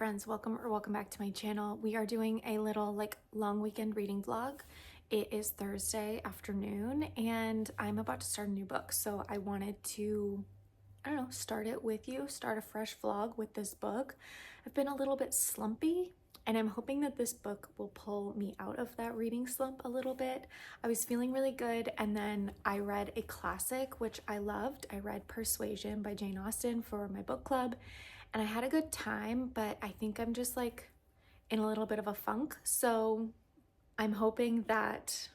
friends, welcome back to my channel. We are doing a little long weekend reading vlog. It is Thursday afternoon and I'm about to start a new book, so I wanted to, start it with you, start a fresh vlog with this book. I've been a little bit slumpy and I'm hoping that this book will pull me out of that reading slump a little bit. I was feeling really good and then I read a classic which I loved. I read Persuasion by Jane Austen for my book club and I had a good time, but I think I'm just in a little bit of a funk. So I'm hoping that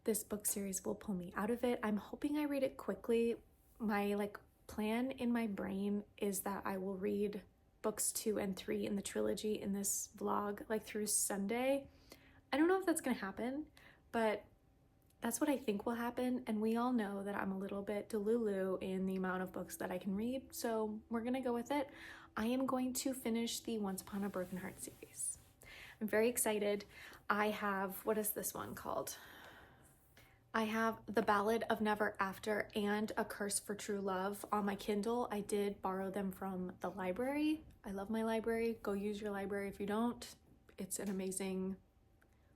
this book series will pull me out of it. I'm hoping I read it quickly. My plan in my brain is that I will read books 2 and 3 in the trilogy in this vlog through Sunday. I don't know if that's gonna happen, but that's what I think will happen, and we all know that I'm a little bit delulu in the amount of books that I can read, so we're gonna go with it. I am going to finish the Once Upon a Broken Heart series. I'm very excited. I have, what is this one called? I have The Ballad of Never After and A Curse for True Love on my Kindle. I did borrow them from the library. I love my library. Go use your library if you don't. It's an amazing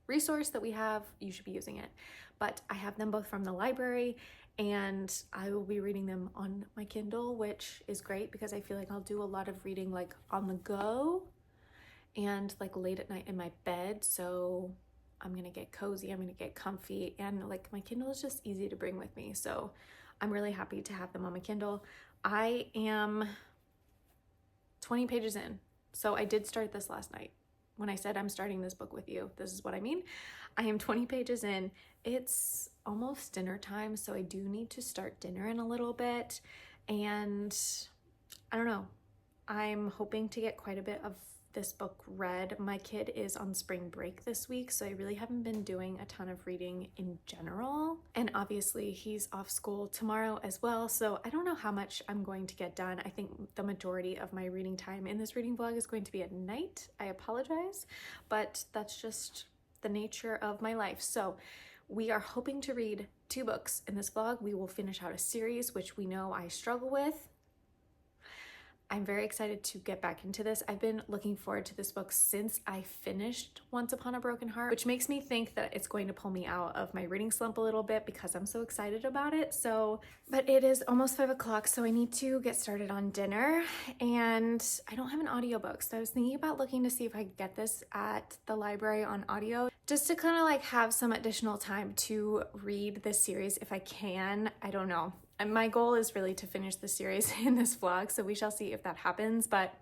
resource that we have. You should be using it. But I have them both from the library and I will be reading them on my Kindle, which is great because I feel like I'll do a lot of reading on the go and late at night in my bed. So I'm gonna get cozy, I'm gonna get comfy, and my Kindle is just easy to bring with me. So I'm really happy to have them on my Kindle. I am 20 pages in. So I did start this last night. When I said I'm starting this book with you, this is what I mean. I am 20 pages in. It's almost dinner time, so I do need to start dinner in a little bit. And I don't know, I'm hoping to get quite a bit of this book read. My kid is on spring break this week, so I really haven't been doing a ton of reading in general. And obviously he's off school tomorrow as well, so I don't know how much I'm going to get done. I think the majority of my reading time in this reading vlog is going to be at night. I apologize, but that's just the nature of my life. So we are hoping to read 2 books in this vlog. We will finish out a series, which we know I struggle with. I'm very excited to get back into this. I've been looking forward to this book since I finished Once Upon a Broken Heart, which makes me think that it's going to pull me out of my reading slump a little bit because I'm so excited about it. But it is almost 5 o'clock, so I need to get started on dinner, and I don't have an audiobook. So I was thinking about looking to see if I could get this at the library on audio, just to kind of have some additional time to read this series if I can. I don't know. And my goal is really to finish the series in this vlog, so we shall see if that happens, but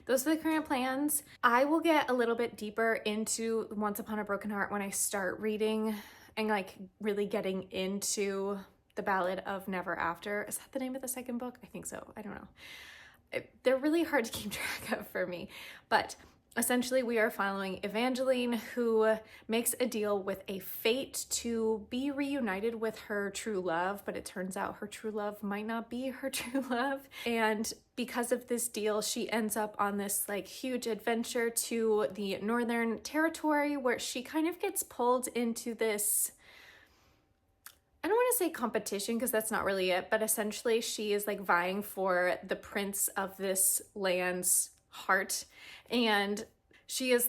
those are the current plans. I will get a little bit deeper into Once Upon a Broken Heart when I start reading and really getting into The Ballad of Never After. Is that the name of the second book? I think so. I don't know. They're really hard to keep track of for me, but essentially, we are following Evangeline, who makes a deal with a fate to be reunited with her true love, but it turns out her true love might not be her true love. And because of this deal, she ends up on this huge adventure to the Northern Territory, where she kind of gets pulled into this, I don't want to say competition because that's not really it, but essentially she is vying for the prince of this land's heart, and she is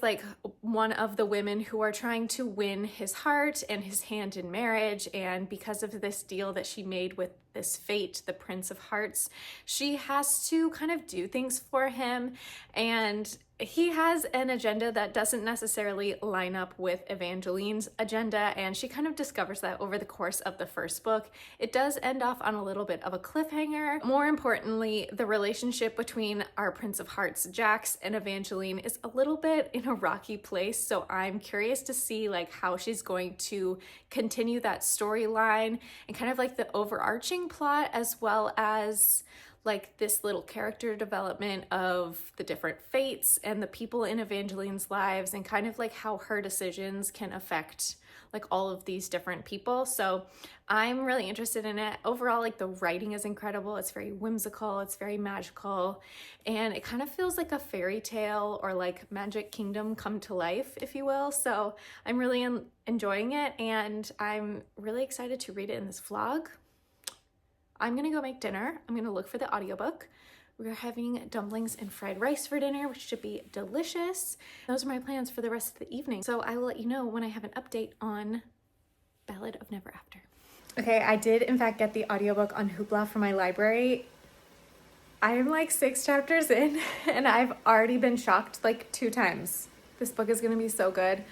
one of the women who are trying to win his heart and his hand in marriage. And because of this deal that she made with this fate, the Prince of Hearts, she has to kind of do things for him, and he has an agenda that doesn't necessarily line up with Evangeline's agenda, and she kind of discovers that over the course of the first book. It does end off on a little bit of a cliffhanger. More importantly, the relationship between our Prince of Hearts, Jax, and Evangeline is a little bit in a rocky place, so I'm curious to see how she's going to continue that storyline and kind of the overarching plot, as well as this little character development of the different fates and the people in Evangeline's lives, and kind of how her decisions can affect all of these different people. So I'm really interested in it. Overall, the writing is incredible. It's very whimsical, it's very magical, and it kind of feels like a fairy tale or Magic Kingdom come to life, if you will. So I'm really enjoying it, and I'm really excited to read it in this vlog. I'm gonna go make dinner. I'm gonna look for the audiobook. We're having dumplings and fried rice for dinner, which should be delicious. Those are my plans for the rest of the evening. So I will let you know when I have an update on Ballad of Never After. Okay, I did in fact get the audiobook on Hoopla from my library. I am like 6 chapters in and I've already been shocked like 2 times. This book is gonna be so good.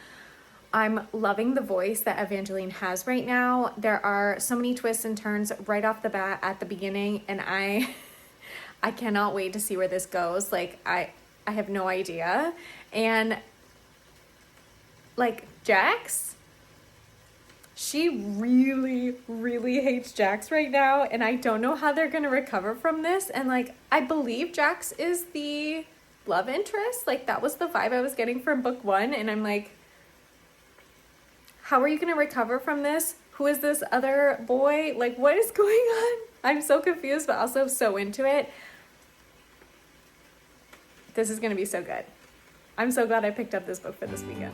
I'm loving the voice that Evangeline has right now. There are so many twists and turns right off the bat at the beginning, and I cannot wait to see where this goes. Like I have no idea. And like Jax, she really, really hates Jax right now, and I don't know how they're gonna recover from this. And like, I believe Jax is the love interest. Like, that was the vibe I was getting from book 1, and I'm like, how are you gonna recover from this? Who is this other boy? Like, what is going on? I'm so confused, but also so into it. This is gonna be so good. I'm so glad I picked up this book for this weekend.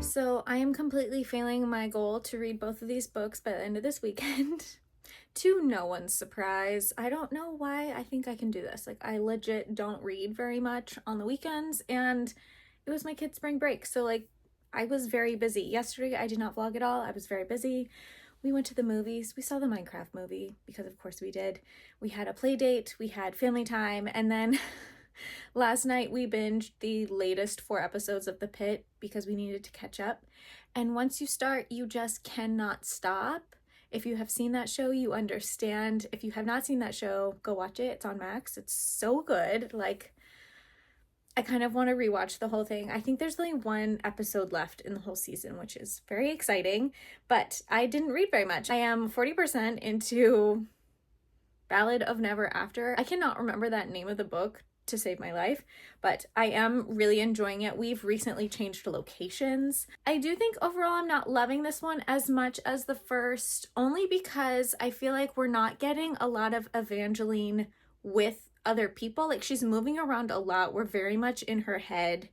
So I am completely failing my goal to read both of these books by the end of this weekend. To no one's surprise. I don't know why I think I can do this. Like, I legit don't read very much on the weekends, and it was my kid's spring break. So like, I was very busy. Yesterday I did not vlog at all. I was very busy. We went to the movies. We saw the Minecraft movie because of course we did. We had a play date. We had family time. And then last night we binged the latest 4 episodes of The Pit because we needed to catch up. And once you start, you just cannot stop. If you have seen that show, you understand. If you have not seen that show, go watch it. It's on Max. It's so good. Like, I kind of want to rewatch the whole thing. I think there's only 1 episode left in the whole season, which is very exciting, but I didn't read very much. I am 40% into Ballad of Never After. I cannot remember that name of the book to save my life, but I am really enjoying it. We've recently changed locations. I do think overall I'm not loving this one as much as the first, only because I feel like we're not getting a lot of Evangeline with other people. Like, she's moving around a lot. We're very much in her head.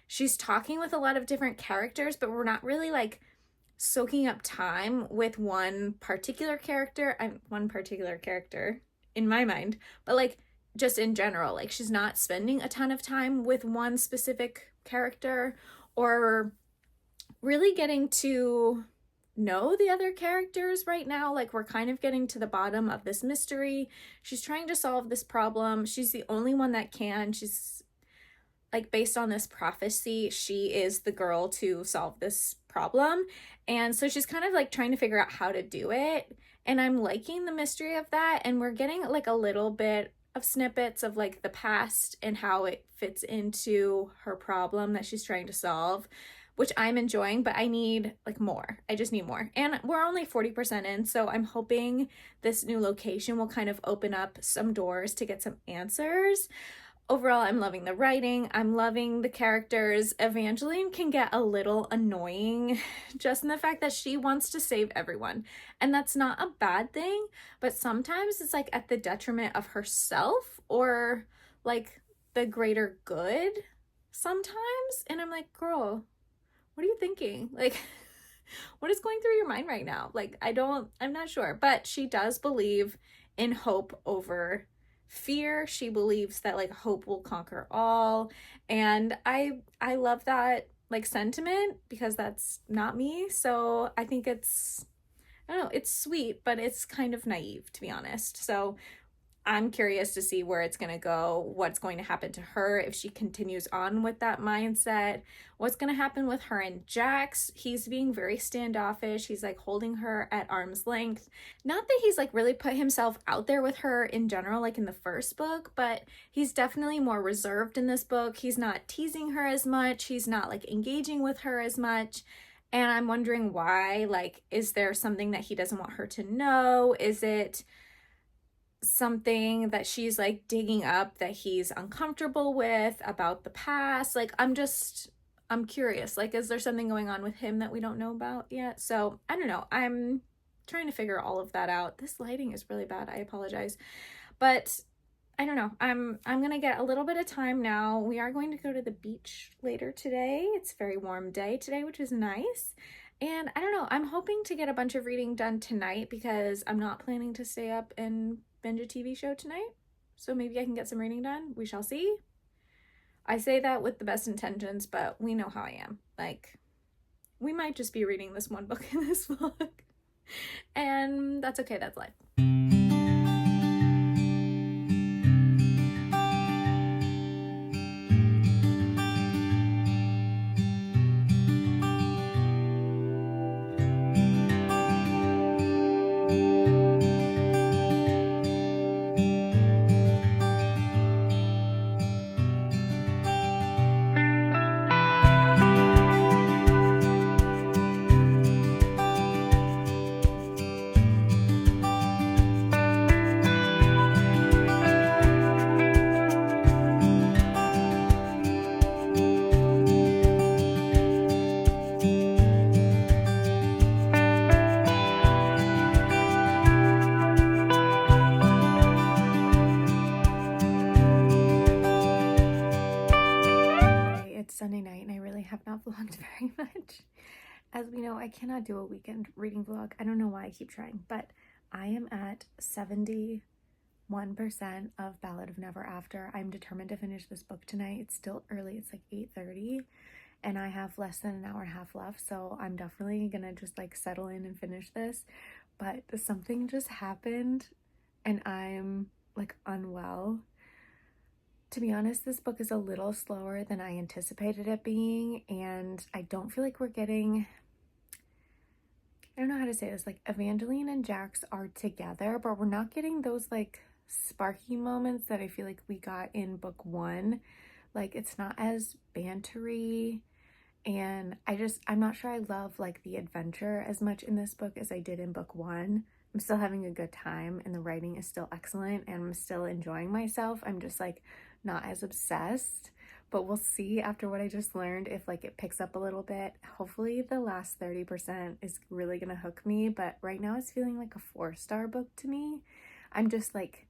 She's talking with a lot of different characters, but we're not really like soaking up time with one particular character in my mind, but like just in general, like, she's not spending a ton of time with one specific character or really getting to know the other characters right now. Like, we're kind of getting to the bottom of this mystery. She's trying to solve this problem. She's the only one that can. She's like, based on this prophecy, she is the girl to solve this problem. And so she's kind of like trying to figure out how to do it. And I'm liking the mystery of that. And we're getting like a little bit of snippets of like the past and how it fits into her problem that she's trying to solve, which I'm enjoying, but I need like more. I just need more. And we're only 40% in, so I'm hoping this new location will kind of open up some doors to get some answers. Overall, I'm loving the writing. I'm loving the characters. Evangeline can get a little annoying just in the fact that she wants to save everyone. And that's not a bad thing, but sometimes it's like at the detriment of herself or like the greater good sometimes. And I'm like, girl, what are you thinking? Like, what is going through your mind right now? Like, I'm not sure, but she does believe in hope over fear. She believes that like hope will conquer all, and I love that like sentiment because that's not me. So I think it's, I don't know, it's sweet, but it's kind of naive, to be honest. So I'm curious to see where it's going to go, what's going to happen to her if she continues on with that mindset, what's going to happen with her and Jax. He's being very standoffish. He's like holding her at arm's length. Not that he's like really put himself out there with her in general, like in the first book, but he's definitely more reserved in this book. He's not teasing her as much. He's not like engaging with her as much. And I'm wondering why. Like, is there something that he doesn't want her to know? Is it something that she's like digging up that he's uncomfortable with about the past? Like, I'm curious. Like, is there something going on with him that we don't know about yet? So I don't know. I'm trying to figure all of that out. This lighting is really bad. I apologize. But I don't know. I'm gonna get a little bit of time now. We are going to go to the beach later today. It's a very warm day today, which is nice. And I don't know. I'm hoping to get a bunch of reading done tonight because I'm not planning to stay up and binge a TV show tonight. So maybe I can get some reading done. We shall see. I say that with the best intentions, but we know how I am. Like, we might just be reading this one book in this vlog. And that's okay. That's life. Sunday night and I really have not vlogged very much. As we know, I cannot do a weekend reading vlog. I don't know why I keep trying, but I am at 71% of Ballad of Never After. I'm determined to finish this book tonight. It's still early. It's like 8:30 and I have less than an hour and a half left. So I'm definitely gonna just like settle in and finish this. But something just happened and I'm like unwell. To be honest, this book is a little slower than I anticipated it being, and I don't feel like we're getting, I don't know how to say this, like Evangeline and Jax are together, but we're not getting those like sparky moments that I feel like we got in book one. Like, it's not as bantery, and I'm not sure I love like the adventure as much in this book as I did in book one. I'm still having a good time and the writing is still excellent and I'm still enjoying myself. I'm just like not as obsessed, but we'll see after what I just learned if like it picks up a little bit. Hopefully the last 30% is really gonna hook me, but right now it's feeling like a 4-star book to me. I'm just like,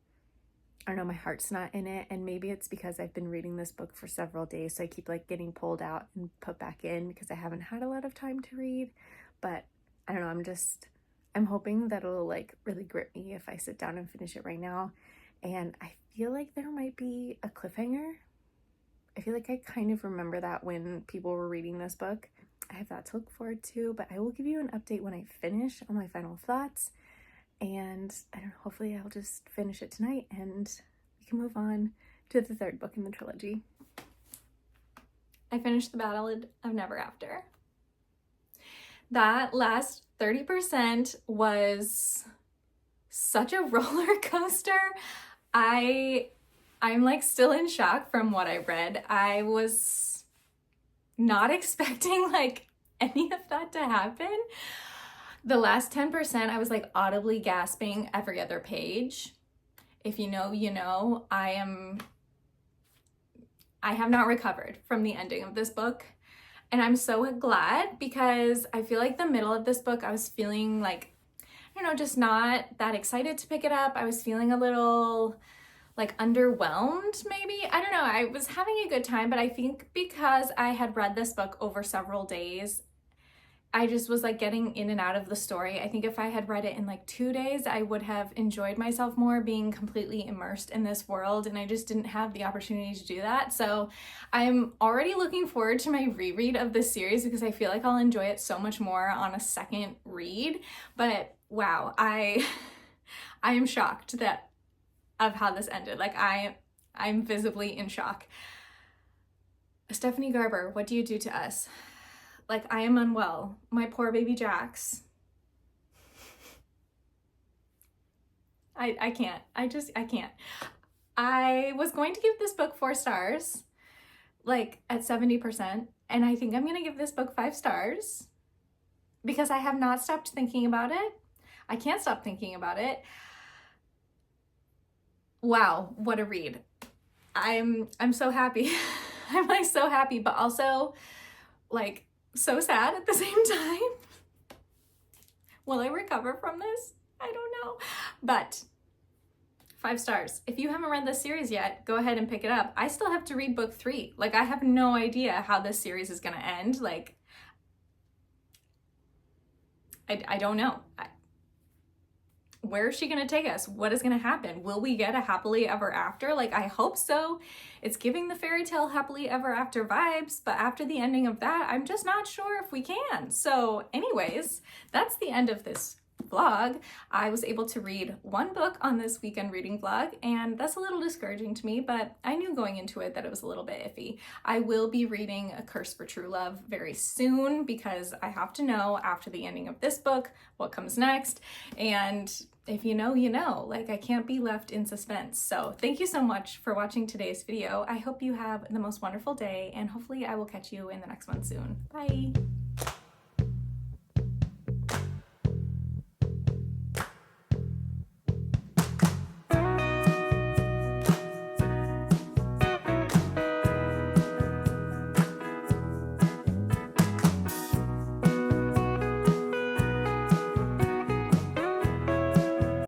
I don't know, my heart's not in it, and maybe it's because I've been reading this book for several days, so I keep like getting pulled out and put back in because I haven't had a lot of time to read. But I don't know, I'm hoping that it'll like really grip me if I sit down and finish it right now. And I feel like there might be a cliffhanger. I feel like I kind of remember that when people were reading this book. I have that to look forward to, but I will give you an update when I finish on my final thoughts. And I don't know, hopefully I'll just finish it tonight and we can move on to the third book in the trilogy. I finished The Ballad of Never After. That last 30% was such a roller coaster. I'm like still in shock from what I read. I was not expecting like any of that to happen. The last 10%, I was like audibly gasping every other page. If you know, you know. I have not recovered from the ending of this book. And I'm so glad because I feel like the middle of this book, I was feeling like, I don't know, just not that excited to pick it up. I was feeling a little like underwhelmed maybe. I don't know. I was having a good time, but I think because I had read this book over several days, I just was like getting in and out of the story. I think if I had read it in like 2 days, I would have enjoyed myself more being completely immersed in this world, and I just didn't have the opportunity to do that. So I'm already looking forward to my reread of this series because I feel like I'll enjoy it so much more on a second read. But wow, I am shocked of how this ended. Like I'm visibly in shock. Stephanie Garber, what do you do to us? Like, I am unwell. My poor baby Jax. I can't. I can't. I was going to give this book 4 stars, like at 70%, and I think I'm gonna give this book 5 stars because I have not stopped thinking about it. I can't stop thinking about it. Wow, what a read. I'm so happy. I'm like so happy, but also like so sad at the same time. Will I recover from this? I don't know. But 5 stars. If you haven't read this series yet, go ahead and pick it up. I still have to read book 3. Like, I have no idea how this series is gonna end. Like, I don't know. Where is she gonna take us? What is gonna happen? Will we get a happily ever after? Like, I hope so. It's giving the fairy tale happily ever after vibes, but after the ending of that, I'm just not sure if we can. So anyways, that's the end of this vlog. I was able to read 1 book on this weekend reading vlog, and that's a little discouraging to me, but I knew going into it that it was a little bit iffy. I will be reading A Curse for True Love very soon because I have to know after the ending of this book what comes next, and if you know, you know. Like, I can't be left in suspense. So thank you so much for watching today's video. I hope you have the most wonderful day, and hopefully I will catch you in the next one soon. Bye!